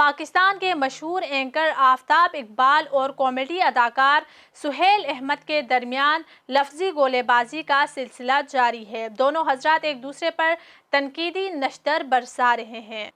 پاکستان کے مشہور اینکر آفتاب اقبال اور کامیڈی اداکار سہیل احمد کے درمیان لفظی گولے بازی کا سلسلہ جاری ہے۔ دونوں حضرات ایک دوسرے پر تنقیدی نشتر برسا رہے ہیں۔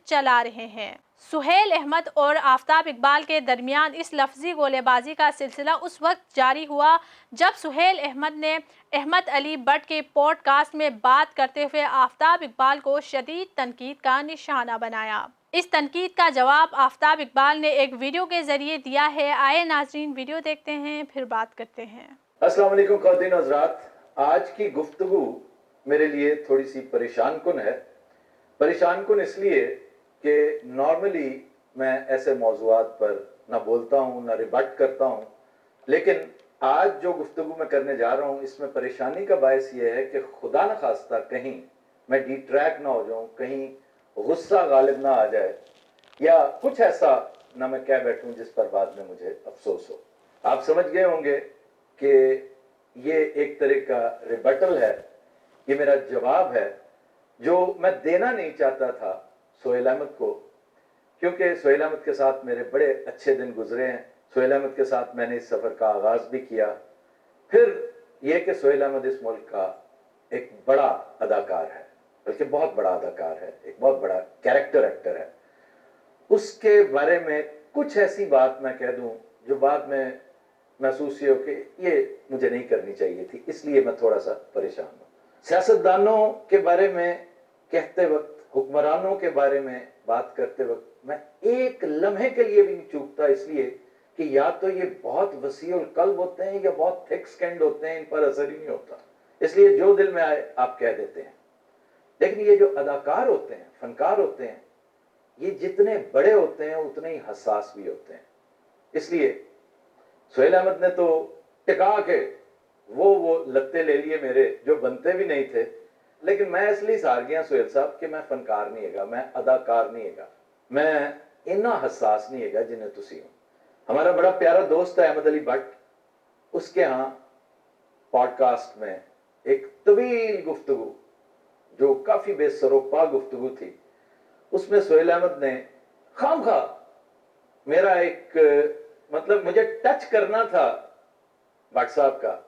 چلا رہے ہیں۔ سہیل احمد اور آفتاب اقبال کے درمیان اس لفظی گولے بازی کا سلسلہ اس وقت جاری ہوا جب سہیل احمد نے احمد علی بٹ کے پوڈ کاسٹ میں بات کرتے ہوئے آفتاب اقبال کو شدید تنقید کا نشانہ بنایا۔ اس تنقید کا جواب آفتاب اقبال نے ایک ویڈیو کے ذریعے دیا ہے۔ آئے ناظرین ویڈیو دیکھتے ہیں پھر بات کرتے ہیں۔ السلام علیکم خواتین و حضرات، آج کی گفتگو میرے لیے تھوڑی سی پریشان کن ہے۔ پریشان کن اس لیے کہ نارملی میں ایسے موضوعات پر نہ بولتا ہوں نہ ریبٹ کرتا ہوں، لیکن آج جو گفتگو میں کرنے جا رہا ہوں اس میں پریشانی کا باعث یہ ہے کہ خدا نہ خواستہ کہیں میں ڈی ٹریک نہ ہو جاؤں، کہیں غصہ غالب نہ آ جائے یا کچھ ایسا نہ میں کہہ بیٹھوں جس پر بعد میں مجھے افسوس ہو۔ آپ سمجھ گئے ہوں گے کہ یہ ایک طرح کا ریبٹل ہے، یہ میرا جواب ہے جو میں دینا نہیں چاہتا تھا سہیل احمد کو، کیونکہ سہیل احمد کے ساتھ میرے بڑے اچھے دن گزرے ہیں۔ سہیل احمد کے ساتھ میں نے اس سفر کا آغاز بھی کیا۔ پھر یہ کہ سہیل احمد اس ملک کا ایک بڑا اداکار ہے، بلکہ بہت بڑا اداکار ہے، ایک بہت بڑا کیریکٹر ایکٹر ہے۔ اس کے بارے میں کچھ ایسی بات میں کہہ دوں جو بعد میں محسوس یہ ہو کہ یہ مجھے نہیں کرنی چاہیے تھی، اس لیے میں تھوڑا سا پریشان ہوں۔ سیاستدانوں کے بارے میں کہتے وقت، حکمرانوں کے بارے میں بات کرتے وقت میں ایک لمحے کے لیے بھی نہیں چوکتا، اس لیے کہ یا تو یہ بہت وسیع القلب ہوتے ہیں یا بہت تھک سکنڈ ہوتے ہیں، ان پر اثر ہی نہیں ہوتا، اس لیے جو دل میں آئے آپ کہہ دیتے ہیں۔ لیکن یہ جو اداکار ہوتے ہیں، فنکار ہوتے ہیں، یہ جتنے بڑے ہوتے ہیں اتنے ہی حساس بھی ہوتے ہیں۔ اس لیے سہیل احمد نے تو ٹکا کے وہ لتے لے لیے میرے جو بنتے بھی نہیں تھے، لیکن میں اس لیے سار گیا سہیل صاحب کہ میں فنکار نہیں ہے، میں اداکار نہیں ہے، میں اتنا حساس نہیں ہے جنہیں تسی ہوں۔ ہمارا بڑا پیارا دوست ہے احمد علی بٹ، اس کے ہاں پوڈ کاسٹ میں ایک طویل گفتگو جو کافی بے سروپا گفتگو تھی، اس میں سہیل احمد نے خام خواہ میرا ایک مطلب مجھے ٹچ کرنا تھا بٹ صاحب کا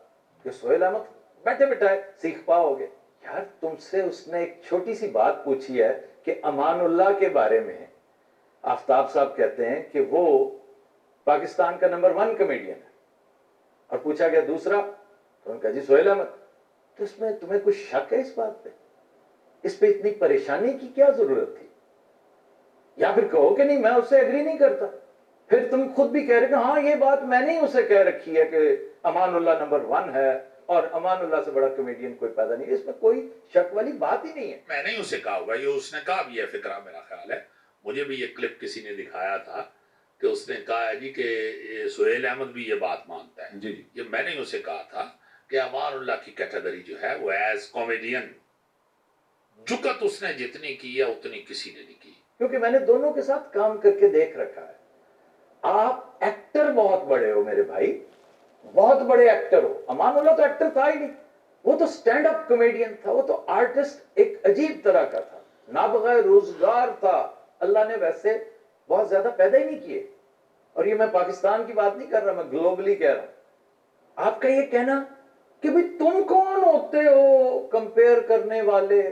کہ سہیل احمد بیٹھے بٹھائے سیکھ پاؤ گے۔ یار تم سے اس نے ایک چھوٹی سی بات پوچھی ہے کہ امان اللہ کے بارے میں آفتاب صاحب کہتے ہیں کہ وہ پاکستان کا نمبر 1 کمیڈین ہے، اور پوچھا گیا دوسرا، تو انہوں نے کہا جی سہیل احمد۔ تو اس میں تمہیں کچھ شک ہے اس بات پہ؟ اس پہ اتنی پریشانی کی کیا ضرورت تھی؟ یا پھر کہو کہ نہیں میں اس سے ایگری نہیں کرتا، پھر تم خود بھی کہہ رہے کہ ہاں یہ بات میں نے اسے کہہ رکھی ہے کہ امان اللہ نمبر 1 ہے اور امان اللہ سے بڑا کمیڈین کوئی پیدا نہیں ہے، اس میں کوئی شک والی بات ہی نہیں ہے۔ میں نے اسے کہا ہوگا، یہ اس نے کہا بھی ہے، فکرہ میرا خیال ہے، مجھے بھی یہ کلپ کسی نے دکھایا تھا کہ اس نے کہا ہے جی کہ سہیل احمد بھی یہ بات مانتا ہے۔ جی یہ میں نے اسے کہا تھا کہ امان اللہ کی کیٹیگری جو ہے وہ ایز کامیڈین جکت اس نے جتنی کی ہے اتنی کسی نے نہیں کی، کیونکہ میں نے دونوں کے ساتھ کام کر کے دیکھ رکھا ہے۔ آپ ایکٹر بہت بڑے ہو میرے بھائی، بہت بڑے ایکٹر ہو۔ امان اللہ تو ایکٹر تھا ہی نہیں، وہ تو سٹینڈ اپ کمیڈین تھا، وہ تو آرٹسٹ ایک عجیب طرح کا تھا، نابغہ روزگار تھا، اللہ نے ویسے بہت زیادہ پیدا ہی نہیں کیے۔ اور یہ میں پاکستان کی بات نہیں کر رہا، میں گلوبلی کہہ رہا ہوں۔ آپ کا یہ کہنا کہ بھئی تم کون ہوتے ہو کمپیئر کرنے والے؟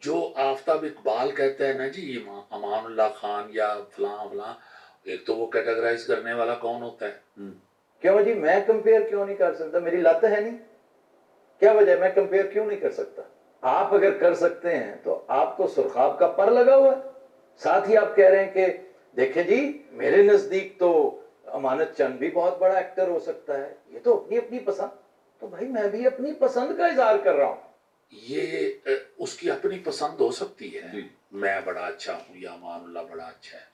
جو آفتاب اقبال کہتا ہے نا جی امان اللہ خان یا فلاں فلاں، ایک تو وہ کیٹیگرائز کرنے والا کون ہوتا ہے؟ کیوں جی میں کمپیئر کیوں نہیں کر سکتا؟ میری لت ہے نہیں؟ کیا وجہ میں کمپیئر کیوں نہیں کر سکتا؟ آپ اگر کر سکتے ہیں تو آپ کو سرخاب کا پر لگا ہوا ہے، ساتھ ہی آپ کہہ رہے ہیں کہ دیکھیں جی میرے نزدیک تو امانت چند بھی بہت بڑا ایکٹر ہو سکتا ہے، یہ تو اپنی اپنی پسند۔ تو بھائی میں بھی اپنی پسند کا اظہار کر رہا ہوں۔ یہ اس کی اپنی پسند ہو سکتی ہے، میں بڑا اچھا ہوں یا امان اللہ بڑا اچھا ہے،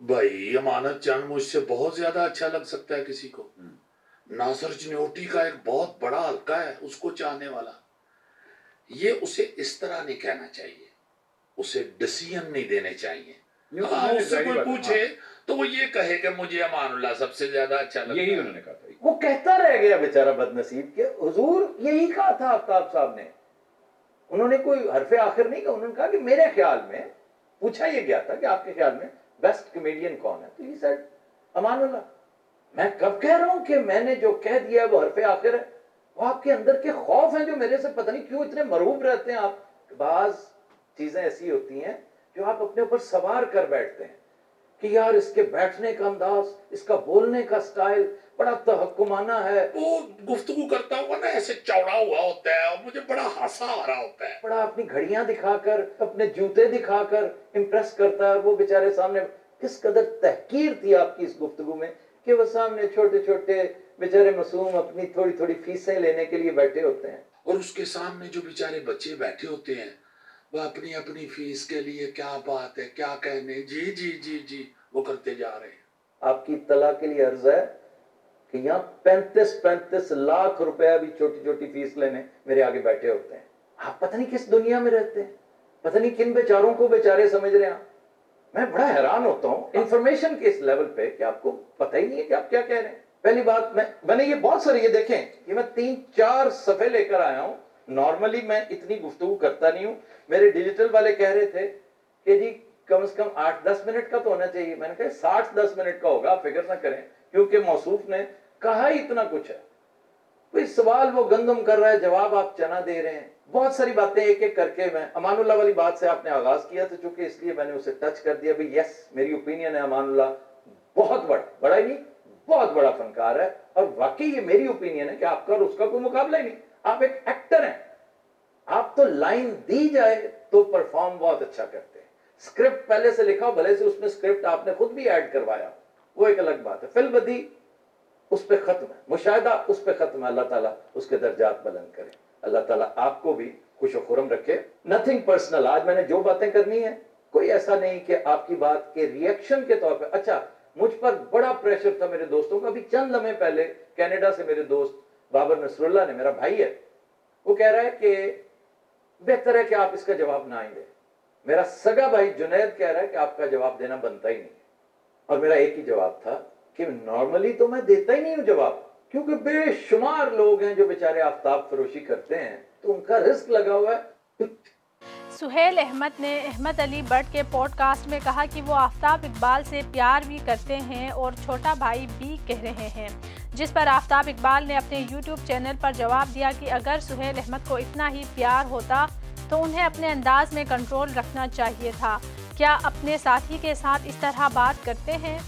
بھائی امانت چند مجھ سے بہت زیادہ اچھا لگ سکتا ہے کسی کو، ناصر جنوٹی کا ایک بہت بڑا حلقہ ہے اس کو چاہنے والا۔ یہ اسے اس طرح نہیں کہنا چاہیے، اسے ڈیسیژن نہیں دینے چاہیے۔ اس سے کوئی پوچھے تو وہ یہ کہے کہ مجھے امان اللہ سب سے زیادہ اچھا لگتا ہے، یہی انہوں نے کہا تھا، وہ کہتا رہ گیا بیچارہ بد نصیب کہ حضور یہی کہا تھا آفتاب صاحب نے۔ انہوں نے کوئی حرف آخر نہیں کہا، انہوں نے کہا کہ میرے خیال میں پوچھا یہ گیا تھا کہ آپ کے خیال میں بیسٹ کمیڈین کون ہے, تو یہ سیڈ امان اللہ. میں کب کہہ رہا ہوں کہ میں نے جو کہہ دیا ہے وہ حرف آخر ہے. وہ آپ کے اندر کے خوف ہیں جو میرے سے پتہ نہیں کیوں اتنے مرعوب رہتے ہیں آپ. بعض چیزیں ایسی ہوتی ہیں جو آپ اپنے اوپر سوار کر بیٹھتے ہیں کہ یار اس کے بیٹھنے کا انداز, اس کا بولنے کا سٹائل بڑا تحکمانہ ہے. وہ گفتگو کرتا ہوا نا ایسے چوڑا ہوا ہوتا ہے اور مجھے بڑا ہنسا آ رہا ہوتا ہے. بڑا اپنی گھڑیاں دکھا کر, اپنے جوتے دکھا کر امپریس کرتا ہے. وہ بیچارے سامنے کس قدر تحقیر تھی آپ کی اس گفتگو میں کہ وہ سامنے چھوٹے چھوٹے بیچارے معصوم اپنی تھوڑی تھوڑی فیسیں لینے کے لیے بیٹھے ہوتے ہیں. اور اس کے سامنے جو بیچارے بچے بیٹھے ہوتے ہیں وہ اپنی اپنی فیس کے لیے کیا بات ہے, کیا کہنے, جی جی جی جی وہ کرتے جا رہے ہیں. آپ کی اطلاع کے لیے عرض ہے کہ یہاں 35 لاکھ روپیہ بھی چھوٹی چھوٹی فیس لینے میرے آگے بیٹھے ہوتے ہیں. آپ پتہ نہیں کس دنیا میں رہتے ہیں, پتہ نہیں کن بیچاروں کو بیچارے سمجھ رہے ہیں. میں بڑا حیران ہوتا ہوں انفارمیشن کے اس لیول پہ کہ آپ کو پتہ ہی نہیں ہے کہ آپ کیا کہہ رہے ہیں. پہلی بات, میں نے یہ بہت ساری, یہ دیکھیں یہ میں 3-4 صفحے لے کر آیا ہوں. نارملی میں اتنی گفتگو کرتا نہیں ہوں. میرے ڈیجیٹل والے کہہ رہے تھے کہ جی کم از کم 8-10 منٹ کا تو ہونا چاہیے. میں نے کہا 60-10 منٹ کا ہوگا, آپ فکر نہ کریں, کیونکہ موصوف نے کہا ہی اتنا کچھ ہے. کوئی سوال وہ گندم کر رہا ہے, جواب آپ چنا دے رہے ہیں. بہت ساری باتیں ایک ایک کر کے, میں امان اللہ والی بات سے آپ نے آغاز کیا تو چونکہ اس لیے میں نے اسے ٹچ کر دیا. بھئی یس, میری اوپینین ہے امان اللہ بہت بڑا ہی نہیں, بہت بڑا فنکار ہے. اور واقعی یہ میری اوپینین ہے کہ آپ کا اور اس کا کوئی مقابلہ ہی نہیں. آپ ایک ایکٹر ہیں, آپ تو لائن دی جائے تو پرفارم بہت اچھا کرتے ہیں. سکرپٹ پہلے سے لکھا ہو, بھلے سے اس میں سکرپٹ آپ نے خود بھی ایڈ کروایا, وہ ایک الگ بات ہے. فی البدی اس پہ ختم ہے, مشاہدہ اس پہ ختم ہے. اللہ تعالیٰ اس کے درجات بلند کرے. اللہ تعالیٰ آپ کو بھی خوش و خرم رکھے. Nothing personal. آج میں نے جو باتیں کرنی ہیں کوئی ایسا نہیں کہ آپ کی بات کے ریئیکشن کے طور پہ. اچھا, مجھ پر بڑا پریشر تھا میرے دوستوں کا. ابھی چند لمحے پہلے کینیڈا سے میرے دوست بابر نصر اللہ نے, میرا بھائی ہے, وہ کہہ رہا ہے کہ بہتر ہے کہ آپ اس کا جواب نہ ہی دیں. میرا سگا بھائی جنید کہہ رہا ہے کہ آپ کا جواب دینا بنتا ہی نہیں. اور میرا ایک ہی جواب تھا کہ نارملی تو میں دیتا ہی نہیں ہوں جواب, کیونکہ بے شمار لوگ ہیں جو بیچارے آفتاب فروشی کرتے ہیں تو ان کا رزق لگا ہوا ہے. سہیل احمد نے احمد علی بٹ کے پوڈ کاسٹ میں کہا کہ وہ آفتاب اقبال سے پیار بھی کرتے ہیں اور چھوٹا بھائی بھی کہہ رہے ہیں, جس پر آفتاب اقبال نے اپنے یوٹیوب چینل پر جواب دیا کہ اگر سہیل احمد کو اتنا ہی پیار ہوتا تو انہیں اپنے انداز میں کنٹرول رکھنا چاہیے تھا. کیا اپنے ساتھی کے ساتھ اس طرح بات کرتے ہیں؟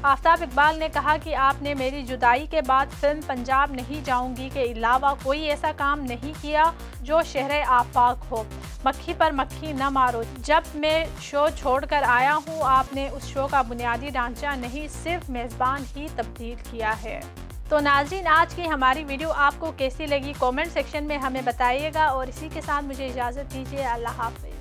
آفتاب اقبال نے کہا کہ آپ نے میری جدائی کے بعد فلم پنجاب نہیں جاؤں گی کے علاوہ کوئی ایسا کام نہیں کیا جو شہر آفاق ہو. مکھی پر مکھی نہ مارو. جب میں شو چھوڑ کر آیا ہوں آپ نے اس شو کا بنیادی ڈھانچہ نہیں, صرف میزبان ہی تبدیل کیا ہے. تو ناظرین, آج کی ہماری ویڈیو آپ کو کیسی لگی کامنٹ سیکشن میں ہمیں بتائیے گا, اور اسی کے ساتھ مجھے اجازت دیجیے. اللہ حافظ.